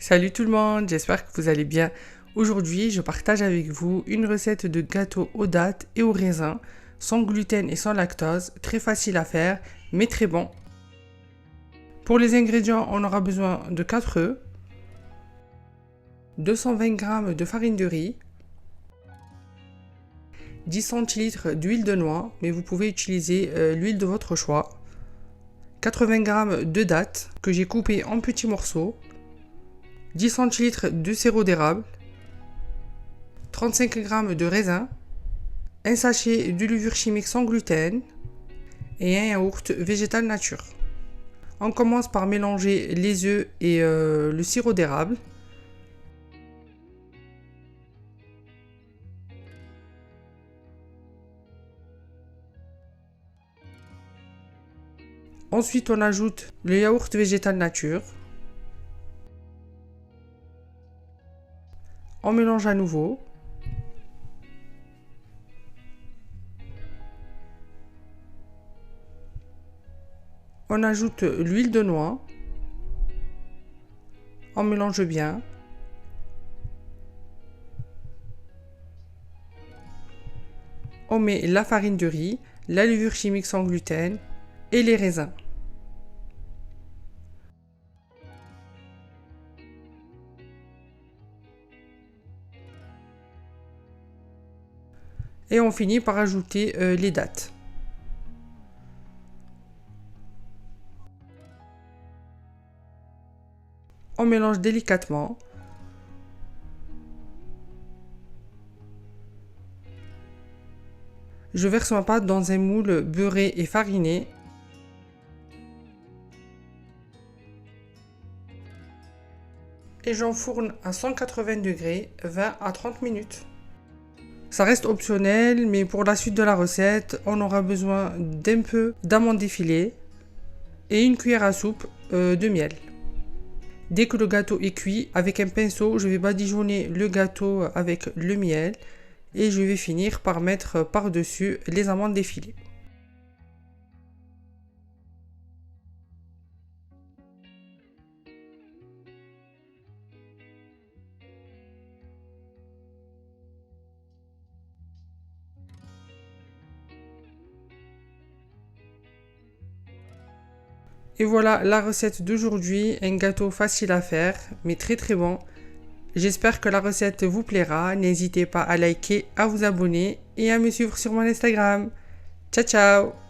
Salut tout le monde, j'espère que vous allez bien. Aujourd'hui, je partage avec vous une recette de gâteau aux dattes et aux raisins, sans gluten et sans lactose, très facile à faire, mais très bon. Pour les ingrédients, on aura besoin de 4 œufs, 220 g de farine de riz, 10 centilitres d'huile de noix, mais vous pouvez utiliser l'huile de votre choix, 80 g de dattes que j'ai coupées en petits morceaux, 10 centilitres de sirop d'érable, 35 g de raisin, un sachet de levure chimique sans gluten et un yaourt végétal nature. On commence par mélanger les œufs et le sirop d'érable. Ensuite, on ajoute le yaourt végétal nature. On mélange à nouveau. On ajoute l'huile de noix. On mélange bien. On met la farine de riz, la levure chimique sans gluten et les raisins. Et on finit par ajouter les dattes. On mélange délicatement. Je verse ma pâte dans un moule beurré et fariné. Et j'enfourne à 180 degrés 20 à 30 minutes. Ça reste optionnel, mais pour la suite de la recette, on aura besoin d'un peu d'amandes effilées et une cuillère à soupe de miel. Dès que le gâteau est cuit, avec un pinceau, je vais badigeonner le gâteau avec le miel et je vais finir par mettre par-dessus les amandes effilées. Et voilà la recette d'aujourd'hui, un gâteau facile à faire, mais très très bon. J'espère que la recette vous plaira, n'hésitez pas à liker, à vous abonner et à me suivre sur mon Instagram. Ciao ciao!